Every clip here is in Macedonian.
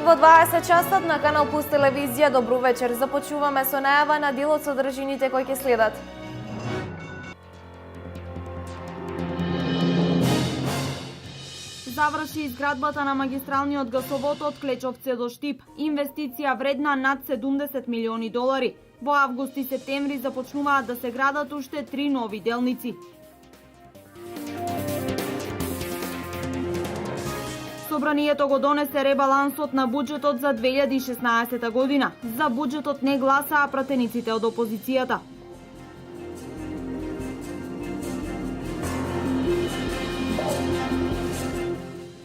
во 20 часот на Канал Плюс телевизија. Добро вечер. Започнуваме со најава на дел од содржините кои ќе следат. Заврши изградбата на магистралниот гасовод од Клечовце до Штип. Инвестиција вредна над 70 милиони долари. Во август и септември започнуваат да се градат уште 3 нови делници. Собранието го донесе ребалансот на буџетот за 2016 година. За буџетот не гласаа пратениците од опозицијата.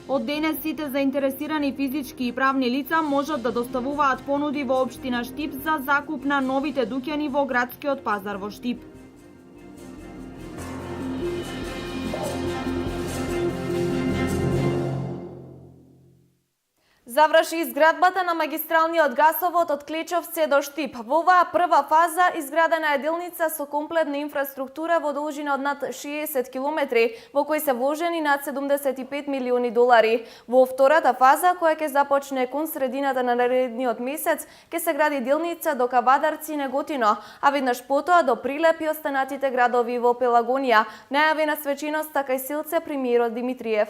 Од денес сите заинтересирани физички и правни лица можат да доставуваат понуди во општина Штип за закуп на новите дуќани во градскиот пазар во Штип. Заврши изградбата на магистралниот гасовод од Клечовце до Штип. Во оваа прва фаза изградена е делница со комплетна инфраструктура во должина од над 60 километри, во кои се вложени над 75 милиони долари. Во втората фаза, која ќе започне кон средината на наредниот месец, ќе се гради делница до Кавадарци и Неготино, а веднаш потоа до Прилеп и останатите градови во Пелагонија, најави на свечиноста кај Силце премиерот Димитриев.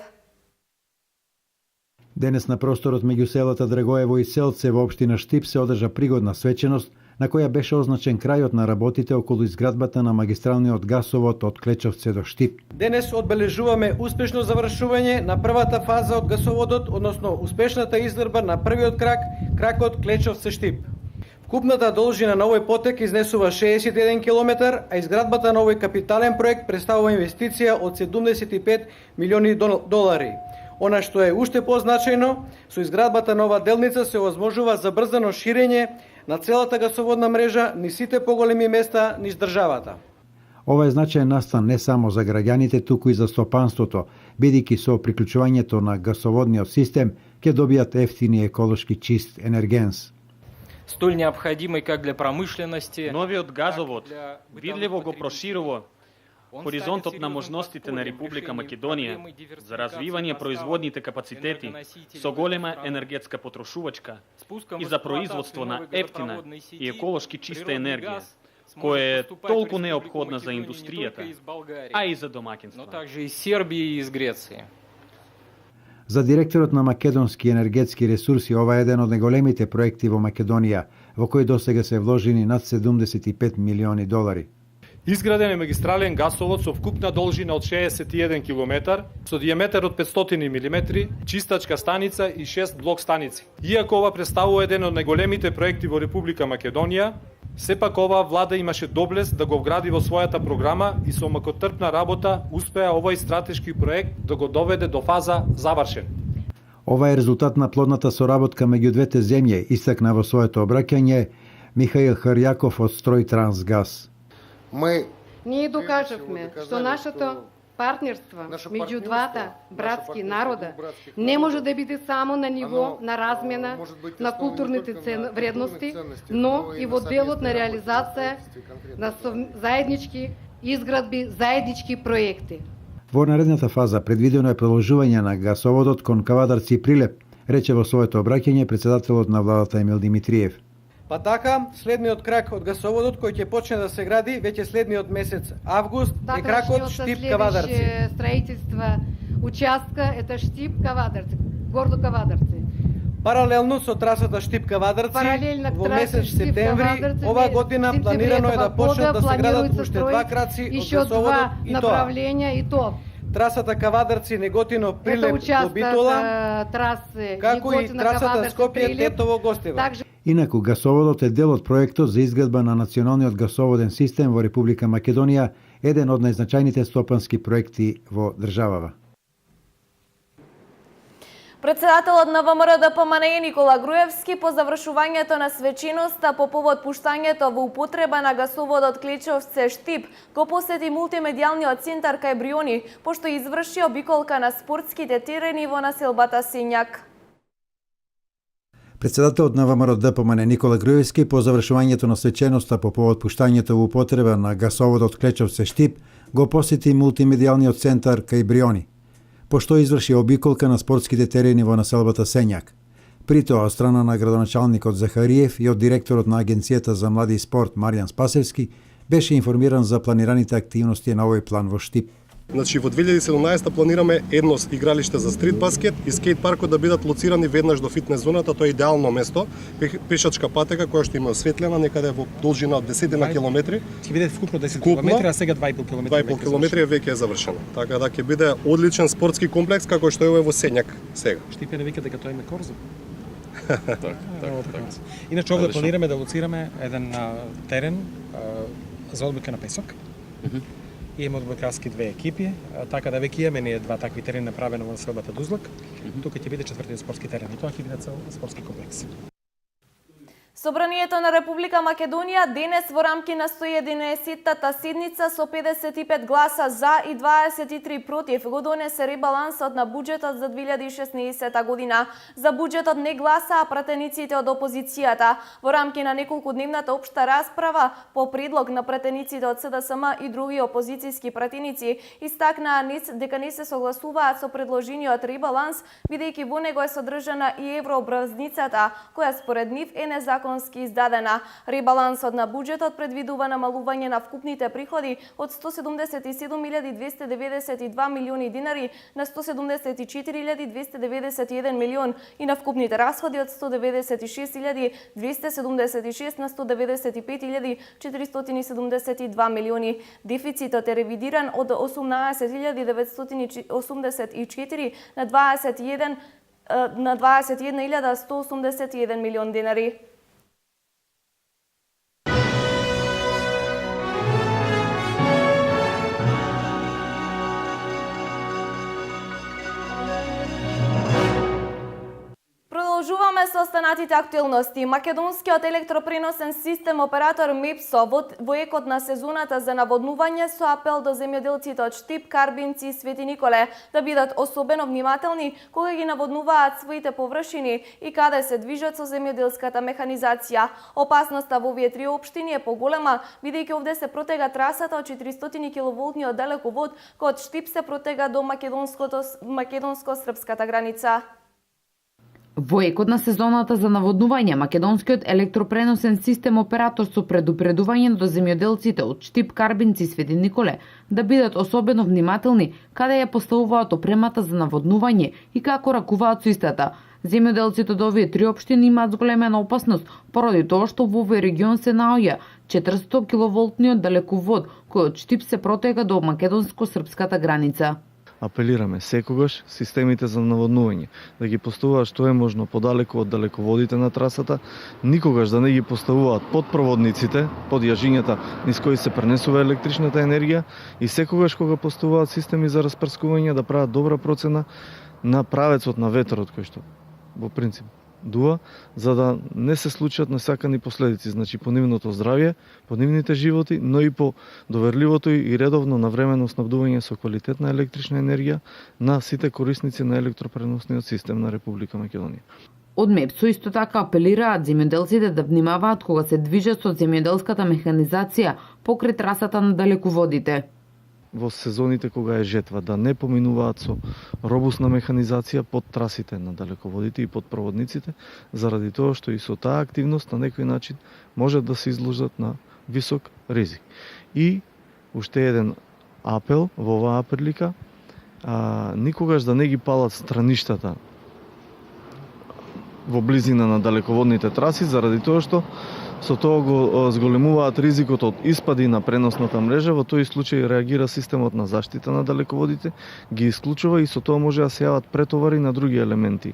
Денес на просторот меѓу селата Драгоево и Селце во општина Штип се одржа пригодна свеченост на која беше означен крајот на работите околу изградбата на магистралниот гасовод од Клечовце до Штип. Денес одбележуваме успешно завршување на првата фаза од гасоводот, односно успешната изградба на првиот кракот Клечовце-Штип. Вкупната должина на овој потек изнесува 61 км, а изградбата на овој капитален проект представува инвестиција од 75 милиони долари. Она што е уште позначајно, со изградбата на оваа делница се овозможува забрзано ширење на целата гасоводна мрежа низ сите поголеми места низ државата. Ова е значаен настан не само за граѓаните, туку и за стопанството, бидејќи со приклучувањето на гасоводниот систем ќе добијат ефтини еколошки чист енергенс. Столь необходимый как для промышленности. Новиот газовод видливо го проширува хоризонтот на можностите на Република Македонија за развивање производните капацитети со голема енергетска потрошувачка и за производство на ефтина и еколошки чиста енергија, која е толку неопходна за индустријата, а и за домаќинства. Но также и Сербија и из Греција. За директорот на Македонски енергетски ресурси, ова е еден од најголемите проекти во Македонија, во кој досега се вложени над 75 милиони долари. Изграден е магистрален гасовод со вкупна должина од 61 км, со диаметар од 500 мм, чистачка станица и 6 блок станици. Иако ова представува еден од најголемите проекти во Република Македонија, сепак оваа влада имаше доблест да го вгради во својата програма и со макотрпна работа успеа овој стратешки проект да го доведе до фаза завршен. Ова е резултат на плодната соработка меѓу двете земји, истакна во своето обраќање Михаил Харјаков од Стројтрансгаз. Ние докажавме што нашето партнерство меѓу двата братски народа не може да биде само на ниво на размена на културните вредности, но и во делот на реализација на заеднички изградби, заеднички проекти. Во наредната фаза предвидено е продолжување на гасоводот кон Кавадарци и Прилеп, рече во своето обраќање председателот на владата Емил Димитриев. Па така, следниот крак од гасоводот кој ќе почне да се гради веќе следниот месец август е кракот Штип-Кавадарци. Строителство участка ета Штип-Кавадарци, гордо Кавадарци. Паралелно со трасата Штип-Кавадарци, во месец септември оваа година планирано е да почнат да се градат уште два краци од гасоводот и тоа. Трасата Кавадарци Неготино Прилеп до Битола, како и трасата Скопје Тетово Гостева. Инаку гасоводот е дел од проектот за изградба на националниот гасоводен систем во Република Македонија, еден од најзначајните стопански проекти во државава. Председателот на ВМРО-ДПМНЕ Никола Груевски по завршувањето на свечиноста по повод пуштањето во употреба на гасоводот Клечовце-Штип го посети мултимедијалниот центар кај Бриони, пошто изврши обиколка на спортските терени во населбата Сењак. Председателот на ВМРО-ДПМНЕ Никола Груевски по завршувањето на свеченоста по повод пуштањето во употреба на гасоводот Клечовце-Штип го посети мултимедијалниот центар кај Бриони, пошто изврши обиколка на спортските терени во населбата Сењак. При тоа, од страна на градоначалникот Захариев и од директорот на Агенцијата за млади и спорт Маријан Спасевски, беше информиран за планираните активности на овој план во Штип. Значи, во 2017 планираме едно игралиште за стрит баскет и скейт паркот да бидат лоцирани веднаш до фитнес зоната, тоа е идеално место, пешачка патека која што има осветлена некаде во должина од 10 на километри. Ќе биде вкупно 10 километри, а сега 2,5 километри. 2,5 километри веќе е завршено. Така да ќе биде одличен спортски комплекс како што е во Сењак сега. Штипе не вика дека тоа има корзо. Така. Иначе овде планираме да лоцираме еден терен за одбојка на песок. И имаме одбојкарски две екипи, така да веќе имаме ние два такви терени направено во населбата Дузлак. Тука ќе биде четвртиот спортски терен и тоа ќе биде цел спортски комплекс. Собранието на Република Македонија денес во рамки на 111-та седница со 55 гласа за и 23 против го донесе ребалансот на буџетот за 2016 година. За буџетот не гласаа пратениците од опозицијата. Во рамки на неколкудневната општа расправа по предлог на пратениците од СДСМ и други опозицијски пратеници истакнаа дека не се согласуваат со предложениот ребаланс, бидејќи во него е содржана и еврообразницата, која според нив е незаконски издадена. Ребалансот на буџетот предвидува намалување на вкупните приходи од 177.292 милиони динари на 174.291 милион и на вкупните расходи од 196.276 на 195.472 милиони. Дефицитот е ревидиран од 18.984 на 21.181 милион динари. Продолжуваме со останатите актуелности. Македонскиот електропреносен систем оператор МЕПСО во екот на сезоната за наводнување со апел до земјоделците од Штип, Карбинци и Свети Николе да бидат особено внимателни кога ги наводнуваат своите површини и каде се движат со земјоделската механизација. Опасноста во овие три општини е поголема, бидејќи овде се протега трасата од 400 киловолтниот далековод кој од Штип се протега до македонско-српската граница. Во екот на сезоната за наводнување, македонскиот електропреносен систем оператор со предупредување до земјоделците од Штип, Карбинци и Свети Николе да бидат особено внимателни каде ја поставуваат опремата за наводнување и како ракуваат со истата. Земјоделците од овие три општини имаат зголемена опасност поради тоа што во овој регион се наоѓа 400 киловолтниот далековод кој од Штип се протега до македонско-српската граница. Апелираме секогаш системите за наводнување да ги поставуваат што е можно подалеку од далеководите на трасата, никогаш да не ги поставуваат под проводниците, под јажињата низ кои се пренесува електричната енергија и секогаш кога поставуваат системи за распрскување да прават добра процена на правецот на ветерот кој што во принцип дува, за да не се случат несакани последици, значи по нивното здравје, по нивните животи, но и по доверливото и редовно навремено снабдување со квалитетна електрична енергија на сите корисници на електропреносниот систем на Република Македонија. Од МЕПСО исто така апелираат земјоделците да внимаваат кога се движат со земјоделската механизација покрај трасата на далеководите. Во сезоните кога е жетва, да не поминуваат со робусна механизација под трасите на далеководите и под проводниците, заради тоа што и со таа активност на некој начин може да се изложат на висок ризик. И уште еден апел во оваа прилика, никогаш да не ги палат страништата во близина на далеководните траси, заради тоа што со тоа го зголемуваат ризикот од испади на преносната мрежа, во тој случај реагира системот на заштита на далеководите, ги исклучува и со тоа може да се јават претовари на други елементи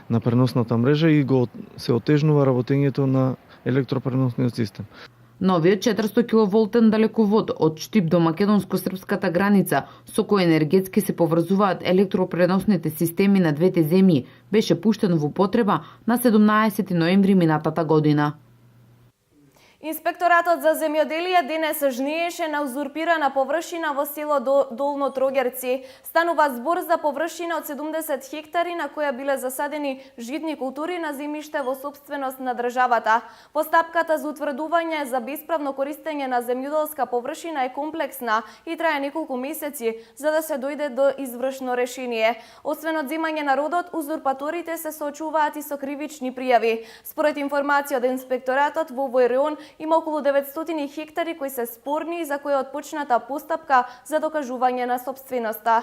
на преносната мрежа и го се отежнува работењето на електропреносниот систем. Новиот 400 киловолтен далековод од Штип до македонско-српската граница, со кој енергетски се поврзуваат електропреносните системи на двете земји, беше пуштен во употреба на 17 ноември минатата година. Инспекторатот за земјоделие денес жнееше на узурпирана површина во село Долно Трогерци. Станува збор за површина од 70 хектари на која биле засадени житни култури на земјиште во собственост на државата. Постапката за утврдување за бесправно користење на земјоделска површина е комплексна и трае неколку месеци за да се дојде до извршно решение. Освен одземање на родот, узурпаторите се соочуваат и со кривични пријави. Според информација од инспекторатот во овој район има околу 900 хектари кои се спорни и за кои е отпочната постапка за докажување на собственоста.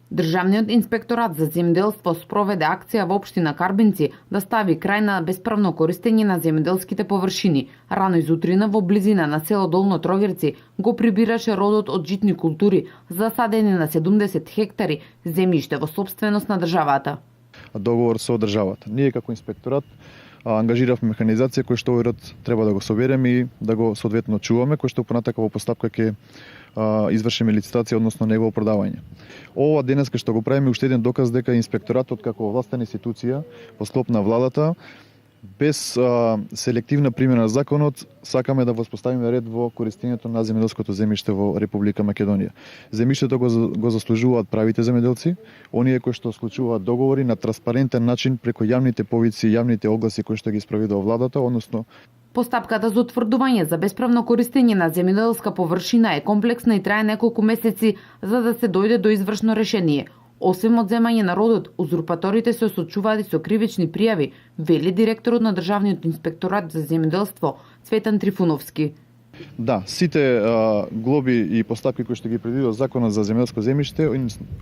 Државниот инспекторат за земјоделство спроведе акција во општина Карбинци да стави крај на бесправно користење на земјоделските површини. Рано изутрина во близина на село Долно Трогерци го прибираше родот од житни култури засадени на 70 хектари земјиште во собственост на државата. Договор со државата. Ние како инспекторат ангажиравме механизација кој што овој род треба да го собереме и да го соодветно чуваме, кој што понатака во постапка ќе извршиме лицитација, односно негово продавање. Ова денес што го правиме уште еден доказ дека инспекторатот како властна институција во склоп на владата без селективна примена на законот сакаме да воспоставиме ред во користењето на земјоделското земјиште во Република Македонија. Земјиштето го заслужуваат правите земјоделци, оние кои што склучуваат договори на транспарентен начин преку јавните повици, јавните огласи кои што ги спроведува владата, односно Постапката за утврдување за бесправно користење на земјоделска површина е комплексна и трае неколку месеци за да се дојде до извршно решение. Освен одземање на родот, узурпаторите се соочуваат и со кривични пријави, вели директорот на Државниот инспекторат за земјоделство Цветан Трифуновски. Да, сите глоби и постапки кои што ги предвидува Законот за земјоделско земјиште,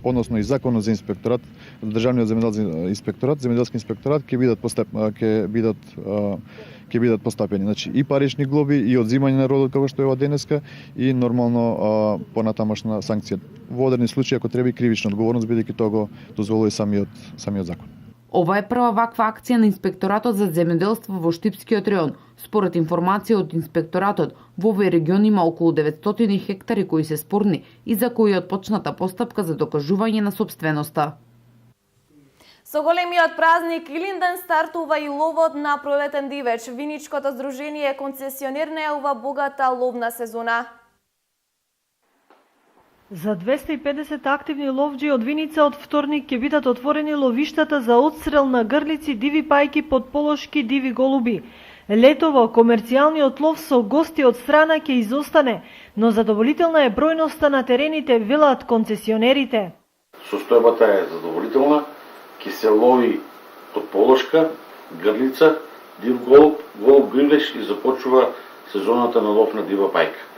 односно и Законот за инспекторат, Државниот земјоделски инспекторат ќе бидат постапени. Значи и парични глоби и одзимање на родот како што е ова денеска и нормално понатамошна санкција. Во одредени случаи ако треба и кривична одговорност бидејќи тоа го дозволува самиот закон. Ова е прва ваква акција на Инспекторатот за земјоделство во Штипскиот район. Според информација од Инспекторатот, во овој регион има околу 900 хектари кои се спорни и за кои е отпочната постапка за докажување на собственоста. Со големиот празник Илинден стартува и ловот на пролетен дивеч. Виничкото здружение е концесионер најавува богата ловна сезона. За 250 активни ловџи од Виница од вторник ќе бидат отворени ловиштата за отстрел на грлици, диви пајки, подполошки, диви голуби. Летово комерцијалниот лов со гости од страна ќе изостане, но задоволителна е бројноста на терените, велат концесионерите. Состојбата е задоволителна, ќе се лови подполошка, грлица, див голуб, голуб гривлеш и започува сезоната на лов на дива пајка.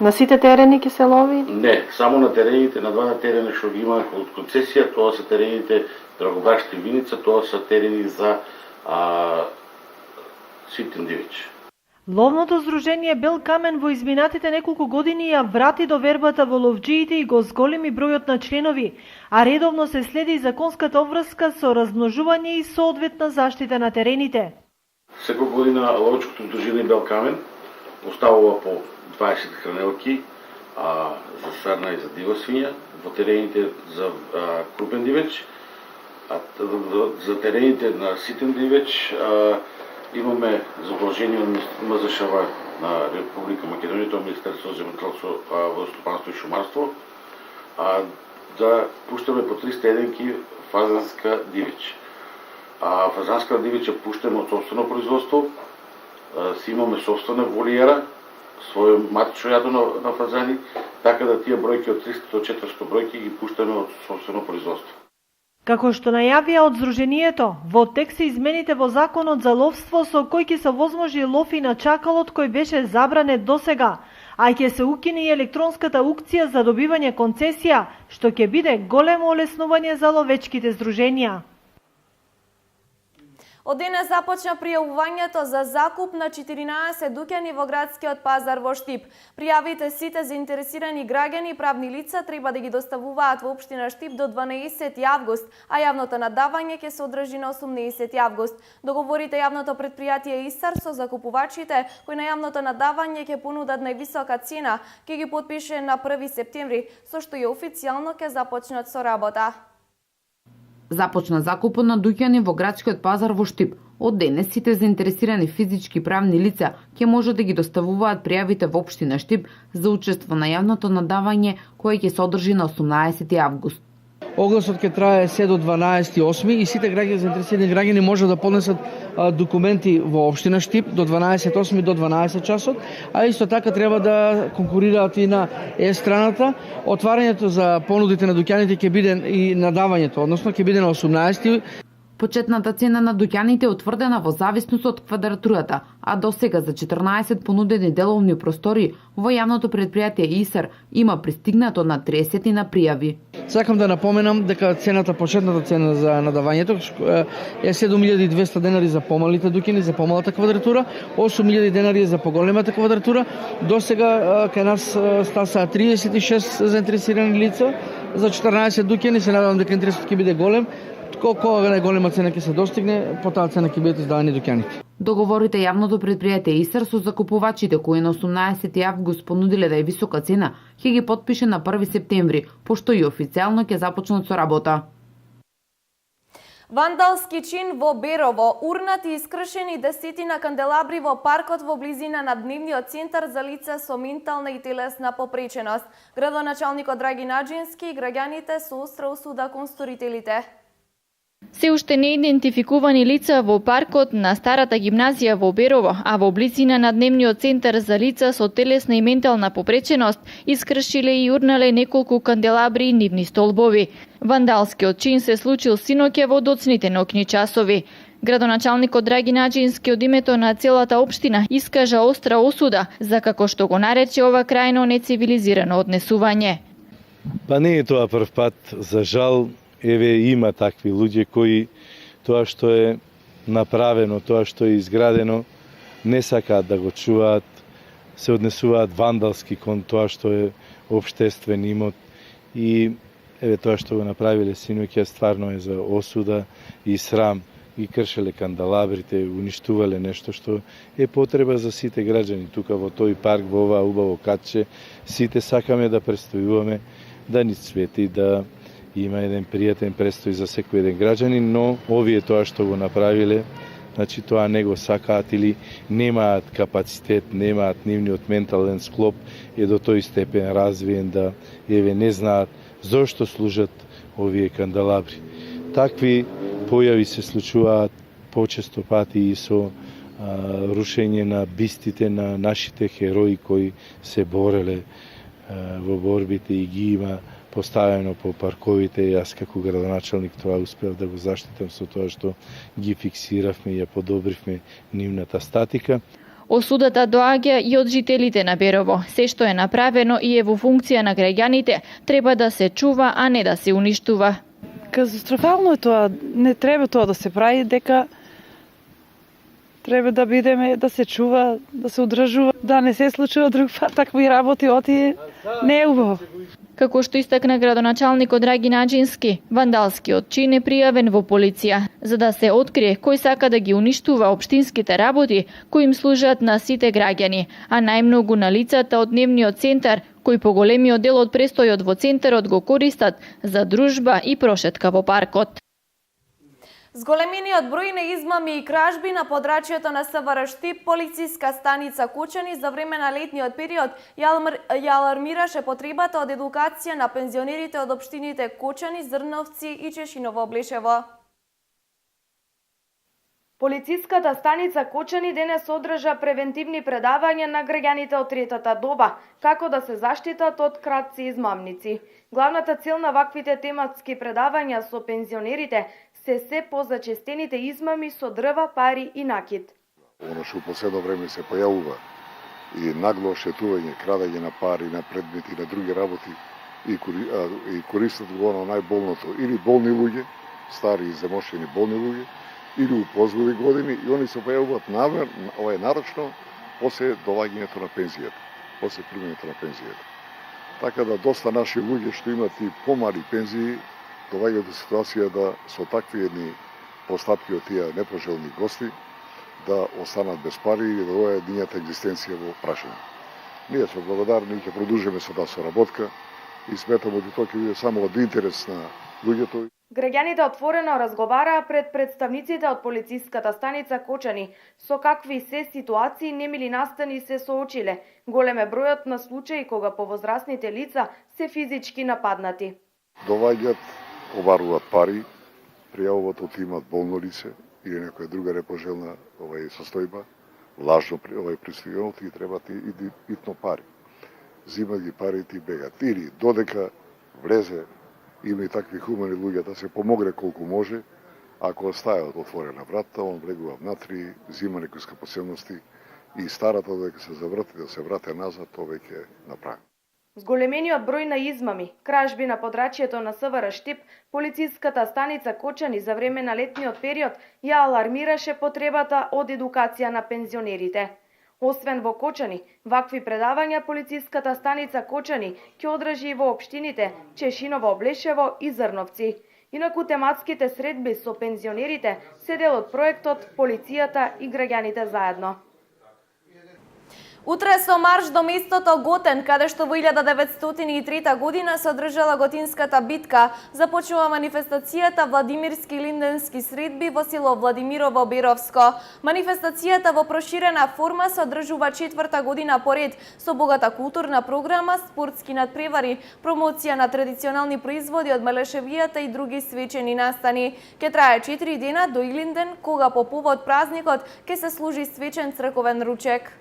На сите терени ќе се лови? Не, само на терените, на двата терена што ги има од концесија, тоа се терените Драгобрашти и Виница, тоа се терени за ситен дивеч. Ловното здружение Бел Камен во изминатите неколку години ја врати довербата во ловџиите и го зголеми бројот на членови, а редовно се следи законската обврска со размножување и соодветна заштита на терените. Секоја година ловечкото здружение Бел Камен поставува по 20 хранелки за сарна и за дива свиња, во терените за крупен дивеч, за терените на ситен дивеч имаме задолжение од МЗШВ на Република Македонија, тоа Министерство за земјоделство, водостопанство и шумарство, да пуштаме по 300 еденки фазанска дивеч. Фазанска дивеч ја пуштаме од собствено производство, си имаме собствена волиера, своје матично јадо на фазани, така да тие бројки од 300 до 400 бројки ги пуштаме од собствено производство. Како што најавија од здружението, во текст се измените во законот за ловство со кој ќе се возможи лов и на чакалот кој беше забранет досега, а ќе се укине и електронската аукција за добивање концесија, што ќе биде големо олеснување за ловечките здруженија. Од денес започна пријавувањето за закуп на 14 дуќани во градскиот пазар во Штип. Пријавите сите заинтересирани граѓани и правни лица треба да ги доставуваат во општина Штип до 12 август, а јавното надавање ќе се одржи на 18 август. Договорите јавното предпријатие Истар со закупувачите кои на јавното надавање ќе понудат највисока цена, ќе ги подпише на 1 септември, со што и официјално ќе започнат со работа. Започна закупот на дуќани во градскиот пазар во Штип. Од денес сите заинтересирани физички и правни лица ќе може да ги доставуваат пријавите во општина Штип за учество на јавното надавање кое ќе се одржи на 18 август. Огласот ќе трае се до 12.8 и сите заинтересирани граѓани може да поднесат документи во општина Штип до 12.8 до 12 часот, а исто така треба да конкурираат и на страната. Отварањето за понудите на дуќаните ќе биде и надавањето, односно ќе биде на 18. Почетната цена на дуќаните е утврдена во зависност од квадратурата, а досега за 14 понудени деловни простори во јавното предпријатие ИСР има пристигнато на 30 на пријави. Сакам да напоменам дека почетната цена за надавањето е 7.200 денари за помалите дуќани, за помалата квадратура, 8.000 денари за поголемата квадратура. Досега кај нас стаса 36 заинтересирани лица за 14 дуќани, се надевам дека интересот ќе биде голем. Кога најголема цена ќе се достигне, по таа цена ќе бидат издадени дуќаните. Договорите јавното предпријатие ИСР со закупувачите кои на 18 август понудиле да е висока цена, ќе ги потпише на 1 септември, пошто и официјално ќе започнат со работа. Вандалски чин во Берово. Урнати и искршени десетина канделабри во паркот во близина на дневниот центар за лица со ментална и телесна попреченост. Градоначалникот Драги Наџински и граѓаните со остра осуда кон сторителите. Се уште неидентификувани лица во паркот на старата гимназија во Берово, а во близина на дневниот центар за лица со телесна и ментална попреченост искршиле и урнале неколку канделабри и нивни столбови. Вандалскиот чин се случил синоќа во доцните ноќни часови. Градоначалникот Драги Наџински од името на целата општина искажа остра осуда за како што го нарече ова крајно нецивилизирано однесување. Па не е тоа прв пат, за жал. Еве има такви луѓе кои тоа што е направено, тоа што е изградено, не сакаат да го чуваат, се однесуваат вандалски кон тоа што е општествен имот и еве тоа што го направиле синоќа стварно е за осуда и срам. И кршеле канделабрите, уништувале нешто што е потреба за сите граѓани тука во тој парк, во ова убаво катче. Сите сакаме да престојуваме, да ни цвети, да има еден пријатен престој за секој еден граѓанин, но овие тоа што го направиле, значи тоа не го сакаат или немаат капацитет, немаат нивниот ментален склоп е до тој степен развиен да еве не знаат зошто служат овие канделабри. Такви појави се случуваат почесто пати и со рушење на бистите на нашите херои кои се бореле во борбите и ги има поставено по парковите. Јас како градоначалник тоа успеав да го заштитам со тоа што ги фиксиравме и ја подобривме нивната статика. Осудата доаѓа и од жителите на Берово. Се што е направено и е во функција на граѓаните, треба да се чува, а не да се уништува. Катастрофално е тоа, не треба тоа да се прави, дека треба да бидеме, да се чува, да се одржува, да не се случува друг пат такви работи, оти не е убаво. Како што истакна градоначалникот Драги Наџински, вандалскиот чин е пријавен во полиција, за да се открие кој сака да ги уништува општинските работи кои им служат на сите граѓани, а најмногу на лицата од дневниот центар, кои поголемиот дел од престојот во центарот го користат за дружба и прошетка во паркот. Зголемениот број на измами и кражби на подрачјето на СВР Штип, полициска станица Кучани за време на летниот период ја алармираше потребата од едукација на пензионерите од општините Кучани, Зрновци и Чешиново Блешево. Полициската станица Кучани денес одржа превентивни предавања на граѓаните од третата доба, како да се заштитат од крадци и измамници. Главната цел на ваквите тематски предавања со пензионерите се позачестените измами со дрва, пари и накид. Оно што последно време се појавува и нагло шетување, крадење на пари, на предмети, на други работи и користат го оно најболното или болни луѓе, стари и замошени болни луѓе, или у позголи години и они се појавуваат нарочно после доаѓањето на пензијата, после примањето на пензијата. Така да доста наши луѓе што имат и помали пензии доваѓаат до ситуација да со такви едни постапки од тие непожелни гости да останат без пари и да доаѓаат нивната екзистенција во прашање. Ние сме благодарни и ќе продолжиме со таа соработка и сметаме дека тоа ќе биде само од интерес на луѓето. Граѓаните отворено разговараа пред представниците од полициската станица Кочани со какви се ситуации немили настани се соочиле. Голем е бројот на случаи кога повозрасните лица се физички нападнати. Доваѓаат, обаруваат пари, пријавуваат отимаат болно лице или некоја друга непожелна состојба, лажно пристигнат и требаат и итно пари. Зимат ги парите и бегат. Или додека влезе, има и такви хумани луѓе да се помогне колку може, ако остават отворена врата, он влегува внатри, зима некои скъпоценности и старата додека се заврати да се врате назад, тоа веќе е направено. Зголемениот број на измами, кражби на подрачјето на СВР Штип, полициската станица Кочани за време на летниот период ја алармираше потребата од едукација на пензионерите. Освен во Кочани, вакви предавања полициската станица Кочани ќе одржи и во општините Чешиново, Блешево и Зрновци. Инаку тематските средби со пензионерите се дел од проектот Полицијата и граѓаните заедно. Утре со марш до местото Готен, каде што во 1903 година се одржала Готинската битка, започнува манифестацијата Владимирски линденски средби во село Владимирово Беровско. Манифестацијата во проширена форма се одржува 4-та година поред со богата културна програма, спортски надпревари, промоција на традиционални производи од Мелешевијата и други свечени настани. Ке трае 4 дена до Илинден, кога по повод празникот ке се служи свечен црковен ручек.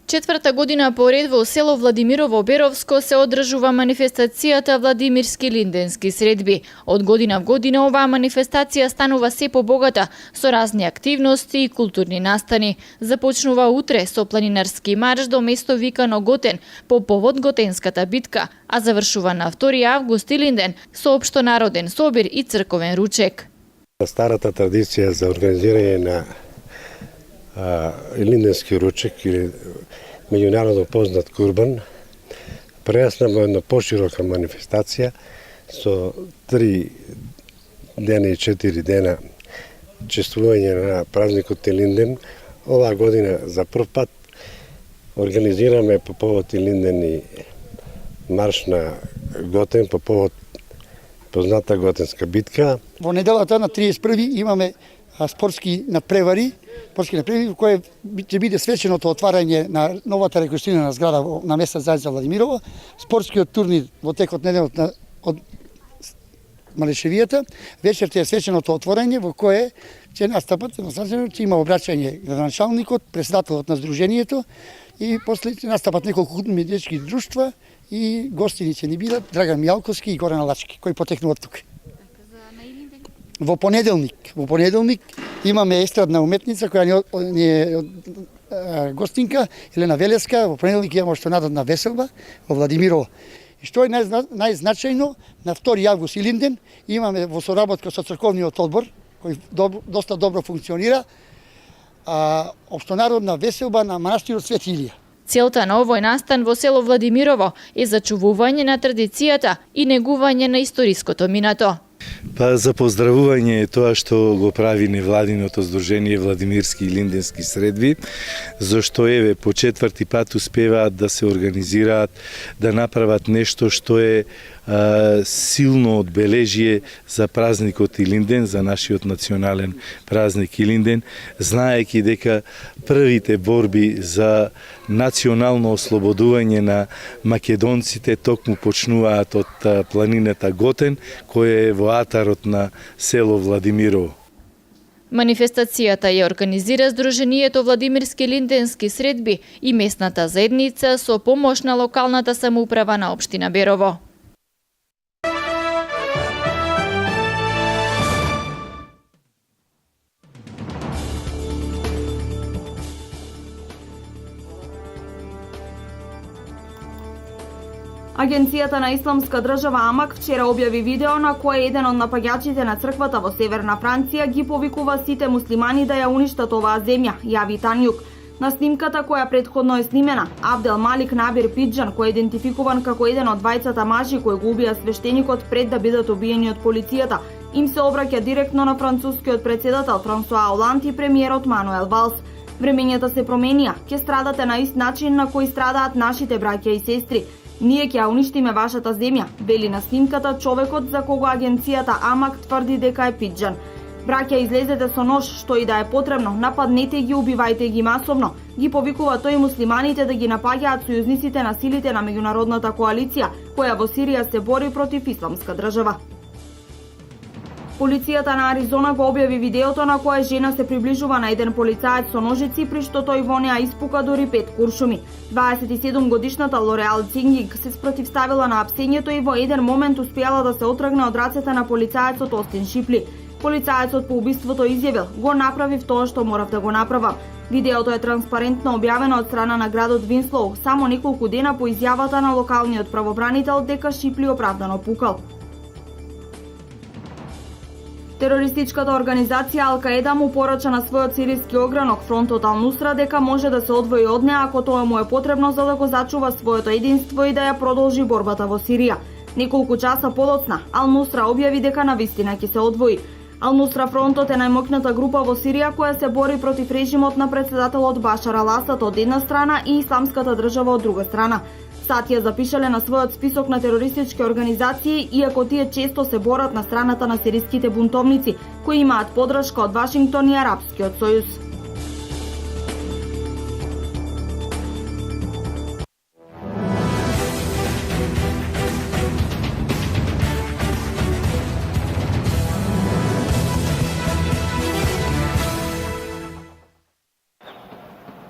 4-та година поред во село Владимирово Беровско се одржува манифестацијата Владимирски линденски средби. Од година в година оваа манифестација станува се побогата со разни активности и културни настани. Започнува утре со планинарски марш до место викано Готен по повод Готенската битка, а завршува на 2 август Илинден со општонароден собир и црковен ручек. Старата традиција за организирање на Илинденски ручек или меѓународно познат курбан прерасна во една поширока манифестација со 3 дена и 4 дена чествување на празникот Илинден. Оваа година за прв пат организираме по повод Илинден и марш на Готен по повод позната Готенска битка. Во неделата на 31 имаме спортски надпревари, во кој ќе биде свеченото отварање на новата реконструирана зграда на места заедница Владимирово, спортскиот турнир во текот неделот од Малешевијата, вечерта е свеченото отворање во кое ќе настапат, ќе има обраќање градоначалникот, председателот на здруженијето и после ќе настапат неколку културни детски друштва и гостини ќе ни бидат Драган Мијалковски и Горан Алачки, кои потекнуваат тука. Во понеделник имаме естрадна уметница која ни е гостинка, Елена Велеска. Во понеделник имаме општонародна веселба во Владимирово. И што е најзначајно, на 2 август Илинден имаме во соработка со црковниот одбор, кој доста добро функционира, општонародна веселба на манастирот Свети Илија. Целта на овој настан во село Владимирово е зачувување на традицијата и негување на историското минато. Па за поздравување е тоа што го прави невладиното здружение Владимирски и линденски средби, зашто еве по 4-ти пат успеваат да се организираат, да направат нешто што е силно одбележие за празникот Илинден, за нашиот национален празник Илинден, знаејќи дека првите борби за национално ослободување на македонците токму почнуваат од планината Готен, која е во атарот на село Владимирово. Манифестацијата ја организира Сдруженијето Владимирски линденски средби и местната заедница со помош на локалната самоуправа на општина Берово. Агенцијата на Исламска држава АМАК вчера објави видео на кое еден од напаѓачите на црквата во Северна Франција ги повикува сите муслимани да ја уништат оваа земја, јави Танјук. На снимката која претходно е снимена, Абдел Малик Набир Пиджан, кој е идентификуван како еден од двајцата мажи кои го убија свештеникот пред да бидат убиени од полицијата, им се обраќа директно на францускиот председател Франсуа Оланд и премиерот Мануел Валс. Времењата се променија, ќе страдате на ист начин на кој страдаат нашите браќа и сестри. Ние ќе ја уништиме вашата земја, вели на снимката човекот за кого агенцијата Амак тврди дека е пиджан. Браќа, излезете со нож, што и да е потребно, нападнете ги, убивајте ги масовно, ги повикува тој муслиманите да ги напаѓаат сојузниците на силите на меѓународната коалиција, која во Сирија се бори против исламска држава. Полицијата на Аризона го објави видеото на кое жена се приближува на еден полицаец со ножици, при што тој во неа испука дури 5 куршуми. 27 годишната Лореал Цингинг се спротивставила на апсењето и во еден момент успеала да се отргне од рацете на полицаецот Остин Шипли. Полицаецот по убиството изјавил: "Го направив тоа што морав да го направам." Видеото е транспарентно објавено од страна на градот Винслоу, само неколку дена по изјавата на локалниот правобранител дека Шипли оправдано пукал. Терористичката организација Ал-Каеда му порача на својот сириски огранок фронтот Ал-Нусра дека може да се одвои од неа ако тоа му е потребно за да го зачува своето единство и да ја продолжи борбата во Сирија. Неколку часа подоцна, Ал-Нусра објави дека навистина ќе се одвои. Ал-Нусра фронтот е најмоќната група во Сирија која се бори против режимот на председателот Башар Ал-Асад од една страна и исламската држава од друга страна. САД ја запишале на својот список на терористички организации, иако тие често се борат на страната на сириските бунтовници, кои имаат поддршка од Вашингтон и Арапскиот сојуз.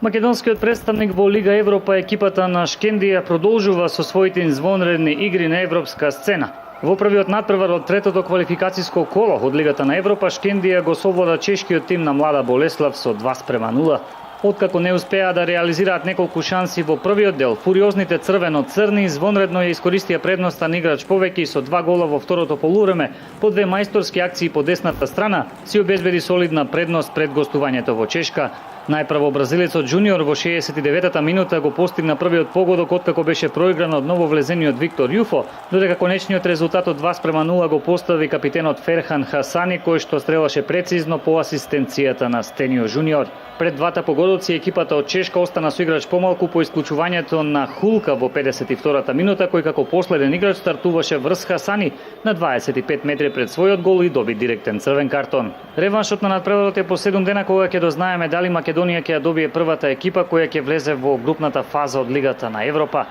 Македонскиот представник во Лига Европа, екипата на Шкендија, продолжува со своите извонредни игри на европска сцена. Во првиот надпревар од третото квалификациско коло од Лигата на Европа, Шкендија го совлада чешкиот тим на Млада Болеслав со 2:0. Откако не успеа да реализираат неколку шанси во првиот дел, фуриозните црвено-црни извонредно ја искористија предноста на играч повеќе и со 2 гола во второто полувреме, по 2 мајсторски акции по десната страна, си обезбеди солидна предност пред гостувањето во Чешка. Најпрво бразилецот Джуниор во 69-та минута го постигна првиот погодок откако беше проигран од нововлезениот Виктор Јуфо, додека конечниот резултат од 2:0 го постави капитенот Ферхан Хасани, кој што стрелаше прецизно по асистенцијата на Стенио Жуниор. Пред двата погодоци екипата од Чешка остана со играч помалку по исклучувањето на Хулка во 52-та минута, кој како последен играч стартуваше врз Хасани на 25 метри пред својот гол и доби директен црвен картон. Реваншот на надпреварот е по 7 дена кога ќе дознаеме дали Македонија ќе ја добие првата екипа која ќе влезе во групната фаза од Лигата на Европа.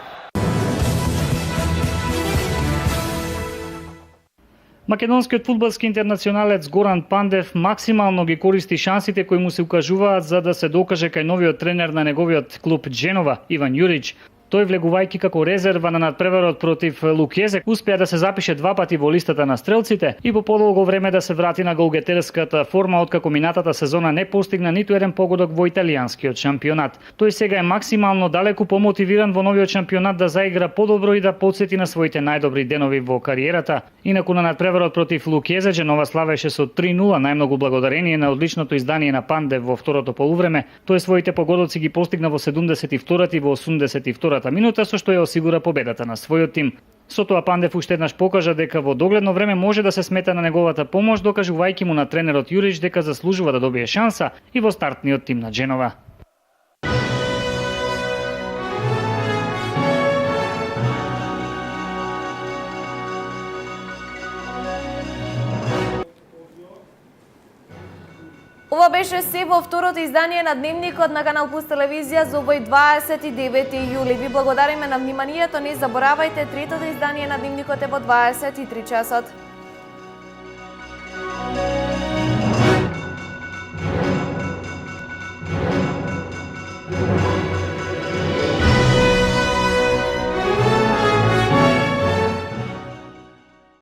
Македонскиот фудбалски интернационалец Горан Пандев максимално ги користи шансите кои му се укажуваат за да се докаже кај новиот тренер на неговиот клуб Дженова, Иван Јурич. Тој, влегувајќи како резерва на надпреварот против Лукјезе, успеа да се запише 2 пати во листата на стрелците и по подолго време да се врати на голгетерската форма откако минатата сезона не постигна ниту еден погодок во италијанскиот шампионат. Тој сега е максимално далеку помотивиран во новиот шампионат да заигра подобро и да потсети на своите најдобри денови во кариерата. Инаку на надпреварот против Лукјезе, Дженова славеше со 3:0, најмногу благодарение на одличното издание на Пандев во второто полувреме. Тој своите погодоци ги постигна во 72-та и во 82-та минута, со што ја осигура победата на својот тим. Со тоа Пандев уште еднаш покажа дека во догледно време може да се смета на неговата помош, докажувајќи му на тренерот Јурич дека заслужува да добие шанса и во стартниот тим на Дженова. Ова беше се во второто издание на Дневникот на Канал Плюс телевизија за овој 29 јули. Ви благодариме на вниманието, не заборавајте, третото издание на Дневникот е во 23 часот.